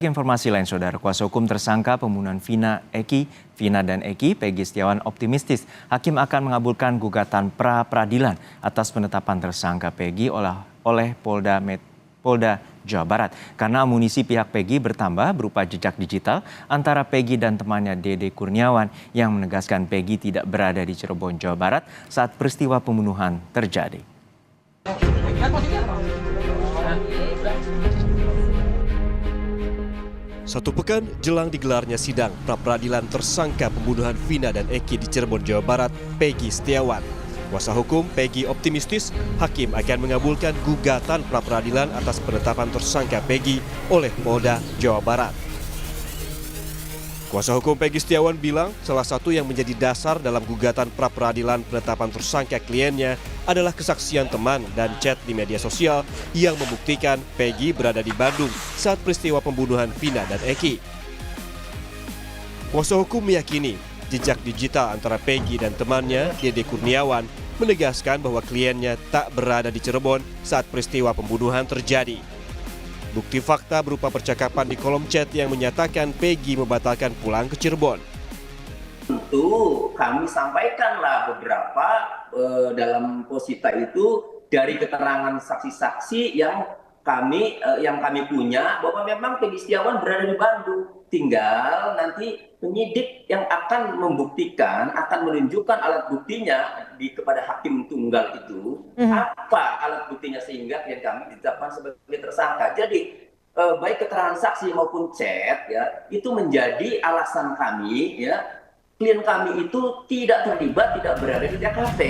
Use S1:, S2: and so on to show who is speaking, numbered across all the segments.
S1: Informasi lain, Saudara, kuasa hukum tersangka pembunuhan Vina dan Eki, Peggy Setiawan optimistis hakim akan mengabulkan gugatan pra-peradilan atas penetapan tersangka Peggy oleh Polda Jawa Barat. Karena amunisi pihak Peggy bertambah berupa jejak digital antara Peggy dan temannya Dede Kurniawan yang menegaskan Peggy tidak berada di Cirebon, Jawa Barat saat peristiwa pembunuhan terjadi.
S2: Satu pekan jelang digelarnya sidang pra-peradilan tersangka pembunuhan Vina dan Eki di Cirebon, Jawa Barat, Peggy Setiawan. Kuasa hukum Peggy optimistis hakim akan mengabulkan gugatan pra-peradilan atas penetapan tersangka Peggy oleh Polda Jawa Barat. Kuasa hukum Peggy Setiawan bilang salah satu yang menjadi dasar dalam gugatan pra-peradilan penetapan tersangka kliennya adalah kesaksian teman dan chat di media sosial yang membuktikan Peggy berada di Bandung saat peristiwa pembunuhan Vina dan Eki. Kuasa hukum meyakini jejak digital antara Peggy dan temannya Dede Kurniawan menegaskan bahwa kliennya tak berada di Cirebon saat peristiwa pembunuhan terjadi. Bukti fakta berupa percakapan di kolom chat yang menyatakan Peggy membatalkan pulang ke Cirebon.
S3: Tentu kami sampaikanlah beberapa dalam posita itu dari keterangan saksi-saksi yang kami punya bahwa memang Peggy Setiawan berada di Bandung. Tinggal nanti penyidik yang akan membuktikan, akan menunjukkan alat buktinya kepada hakim tunggal itu apa alat buktinya sehingga klien kami ditetapkan sebagai tersangka. Jadi baik keterangan saksi maupun chat ya itu menjadi alasan kami ya klien kami itu tidak terlibat, tidak berada di TKP.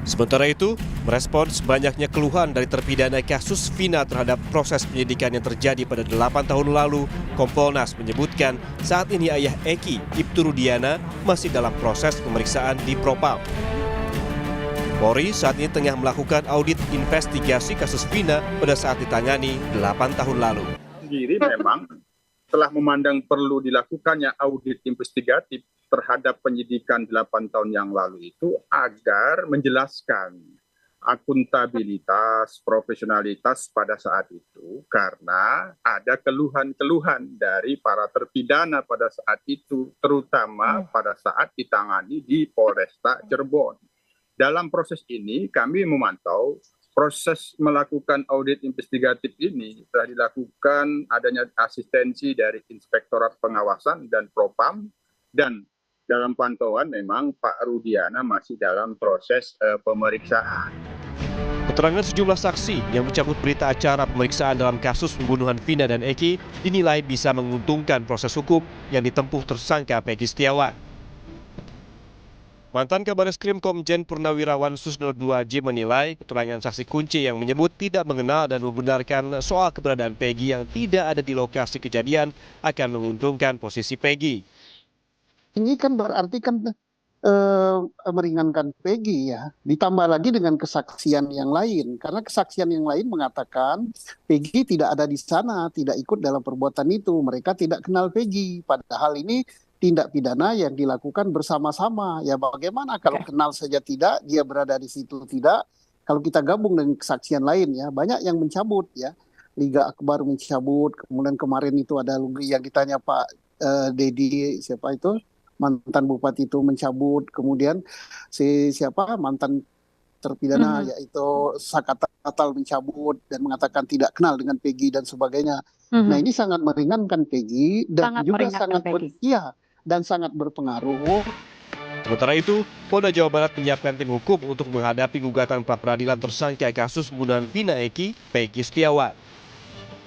S2: Sementara itu, merespons banyaknya keluhan dari terpidana kasus Vina terhadap proses penyidikan yang terjadi pada 8 tahun lalu, Kompolnas menyebutkan saat ini ayah Eki, Ibtu Rudiana, masih dalam proses pemeriksaan di Propam. Polri saat ini tengah melakukan audit investigasi kasus Vina pada saat ditangani 8 tahun lalu.
S4: Sendiri memang telah memandang perlu dilakukannya audit investigatif terhadap penyidikan 8 tahun yang lalu itu agar menjelaskan akuntabilitas, profesionalitas pada saat itu karena ada keluhan-keluhan dari para terpidana pada saat itu, terutama pada saat ditangani di Polresta Cirebon. Dalam proses ini kami memantau proses melakukan audit investigatif ini telah dilakukan adanya asistensi dari Inspektorat Pengawasan dan Propam dan dalam pantauan memang Pak Rudiana masih dalam proses pemeriksaan.
S2: Keterangan sejumlah saksi yang mencabut berita acara pemeriksaan dalam kasus pembunuhan Vina dan Eki dinilai bisa menguntungkan proses hukum yang ditempuh tersangka Peggy Setiawan. Mantan Kabareskrim Komjen Purnawirawan Susno 2J menilai keterangan saksi kunci yang menyebut tidak mengenal dan membenarkan soal keberadaan Peggy yang tidak ada di lokasi kejadian akan menguntungkan posisi Peggy.
S5: Ini kan berarti kan meringankan Peggy ya. Ditambah lagi dengan kesaksian yang lain. Karena kesaksian yang lain mengatakan Peggy tidak ada di sana, tidak ikut dalam perbuatan itu. Mereka tidak kenal Peggy. Padahal ini tindak pidana yang dilakukan bersama-sama. Ya bagaimana kalau kenal saja tidak, dia berada di situ tidak. Kalau kita gabung dengan kesaksian lain ya, banyak yang mencabut ya. Liga Akbar mencabut, kemudian kemarin itu ada yang ditanya Pak Dedi, siapa itu? Mantan bupati itu mencabut, kemudian mantan terpidana yaitu Sakata Natal mencabut dan mengatakan tidak kenal dengan Peggy dan sebagainya. Nah ini sangat meringankan Peggy dan sangat berpengaruh.
S2: Sementara itu, Polda Jawa Barat menyiapkan tim hukum untuk menghadapi gugatan pra-peradilan tersangka kasus pembunuhan Vina Eki, Peggy Setiawan.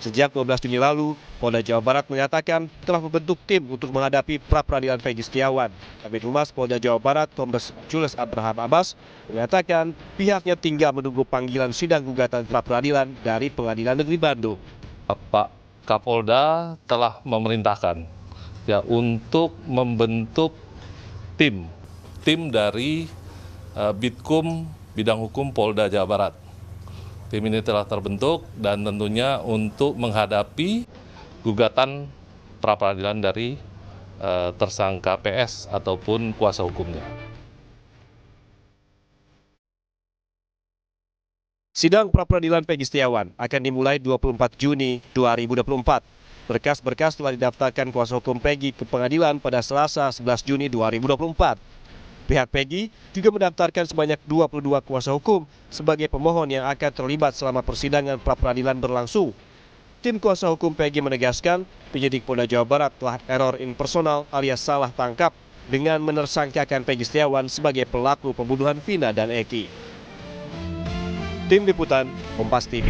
S2: Sejak 12 Juni lalu, Polda Jawa Barat menyatakan telah membentuk tim untuk menghadapi pra-peradilan Peggy Setiawan. Kabid Humas Polda Jawa Barat, Kombes Jules Abraham Abbas, menyatakan pihaknya tinggal menunggu panggilan sidang gugatan pra-peradilan dari Pengadilan Negeri Bandung.
S6: Pak Kapolda telah memerintahkan ya untuk membentuk tim dari Bitkum Bidang Hukum Polda Jawa Barat. Tim ini telah terbentuk dan tentunya untuk menghadapi gugatan pra-peradilan dari tersangka PS ataupun kuasa hukumnya.
S2: Sidang pra-peradilan Peggy Setiawan akan dimulai 24 Juni 2024. Berkas-berkas telah didaftarkan kuasa hukum Peggy ke pengadilan pada Selasa 11 Juni 2024. Pihak Peggy juga mendaftarkan sebanyak 22 kuasa hukum sebagai pemohon yang akan terlibat selama persidangan pra-peradilan berlangsung. Tim kuasa hukum Peggy menegaskan penyidik Polda Jawa Barat telah error in personal alias salah tangkap dengan menersangkakan Peggy Setiawan sebagai pelaku pembunuhan Vina dan Eki. Tim Liputan, Kompas TV.